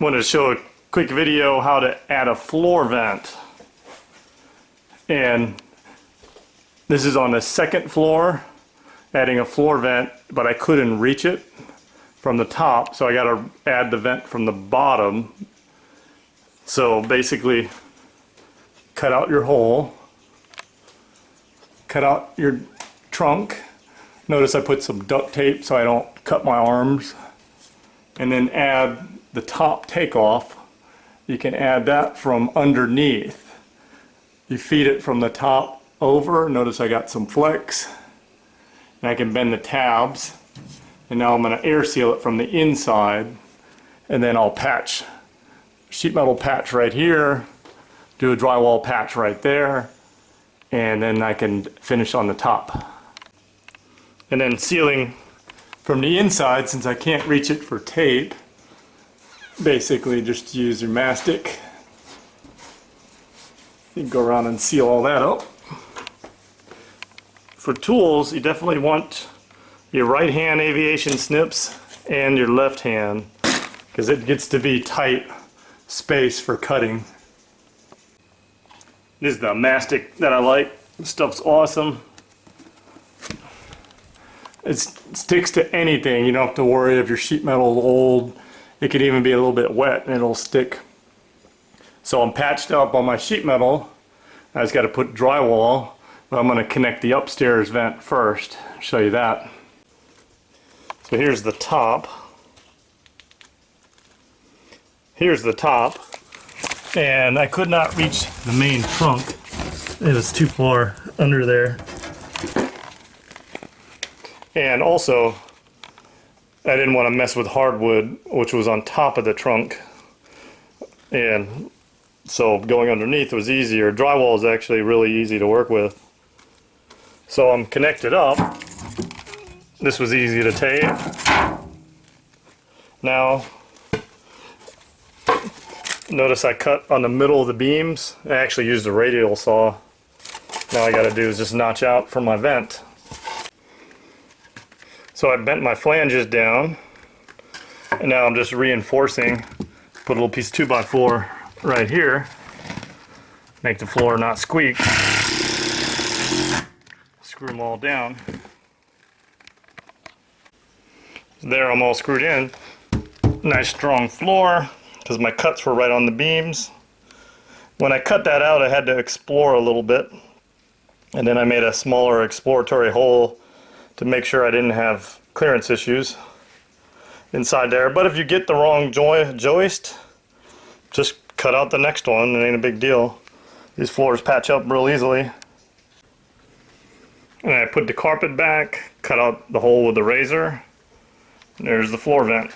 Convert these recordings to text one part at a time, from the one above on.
wanted to show a quick video how to add a floor vent. And this is on the second floor, adding a floor vent, but I couldn't reach it from the top, so I got to add the vent from the bottom. So basically, cut out your hole, cut out your trunk. Notice I put some duct tape so I don't cut my arms, and then add the top takeoff. You can add that from underneath. You feed it from the top over. Notice I got some flex, and I can bend the tabs. And now I'm going to air seal it from the inside, and then I'll patch sheet metal patch right here, do a drywall patch right there, and then I can finish on the top. And then sealing from the inside, since I can't reach it for tape, basically just use your mastic. You can go around and seal all that up. For tools, you definitely want your right hand aviation snips and your left hand, because it gets to be tight space for cutting. This is the mastic that I like. This stuff's awesome. It sticks to anything. You don't have to worry if your sheet metal is old. It could even be a little bit wet and it'll stick. So I'm patched up on my sheet metal. I just got to put drywall, but I'm going to connect the upstairs vent first. Show you that. So here's the top. Here's the top. And I could not reach the main trunk. It was too far under there. And also, I didn't want to mess with hardwood, which was on top of the trunk. And so going underneath was easier. Drywall is actually really easy to work with. So I'm connected up. This was easy to tape. Now, notice I cut on the middle of the beams. I actually used a radial saw. Now all I got to do is just notch out from my vent. So I bent my flanges down, and now I'm just reinforcing. Put a little piece of 2x4 right here, make the floor not squeak. Screw them all down. There, I'm all screwed in. Nice strong floor, because my cuts were right on the beams. When I cut that out, I had to explore a little bit, and then I made a smaller exploratory hole to make sure I didn't have clearance issues inside there. But if you get the wrong joist, just cut out the next one. It ain't a big deal. These floors patch up real easily. And I put the carpet back, cut out the hole with the razor. And there's the floor vent.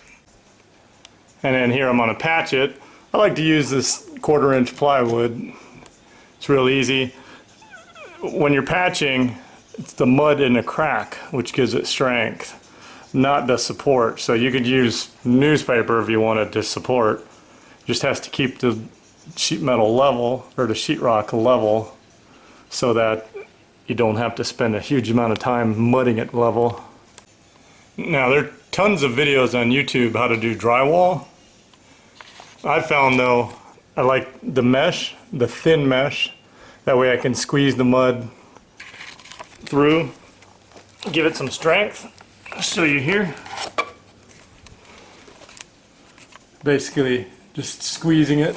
And then here I'm going to patch it. I like to use this 1/4 inch plywood. It's real easy. When you're patching, it's the mud in the crack which gives it strength, not the support. So you could use newspaper if you wanted to support. Just has to keep the sheet metal level, or the sheetrock level, so that you don't have to spend a huge amount of time mudding it level. Now there are tons of videos on YouTube how to do drywall. I found though, I like the mesh, the thin mesh. That way I can squeeze the mud through, give it some strength. I'll show you here. Basically just squeezing it.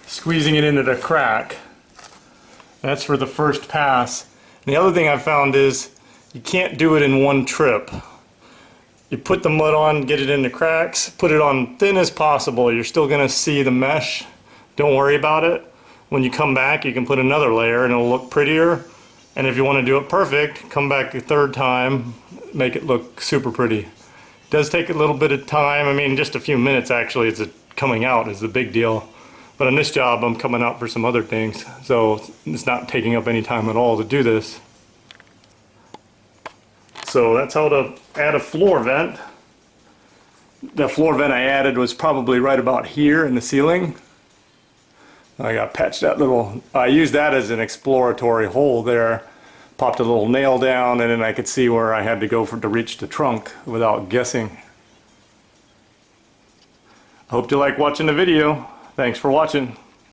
Squeezing it into the crack. That's for the first pass. And the other thing I found is you can't do it in one trip. You put the mud on, get it in the cracks, put it on thin as possible. You're still going to see the mesh. Don't worry about it. When you come back, you can put another layer and it'll look prettier. And if you want to do it perfect, come back a third time, make it look super pretty. It does take a little bit of time. I mean, just a few minutes actually. It's coming out is the big deal. But on this job, I'm coming out for some other things, so it's not taking up any time at all to do this. So that's how to add a floor vent. The floor vent I added was probably right about here in the ceiling. I got patched that little, I used that as an exploratory hole there popped a little nail down, and then I could see where I had to go to reach the trunk without guessing. I hope you like watching the video. Thanks for watching.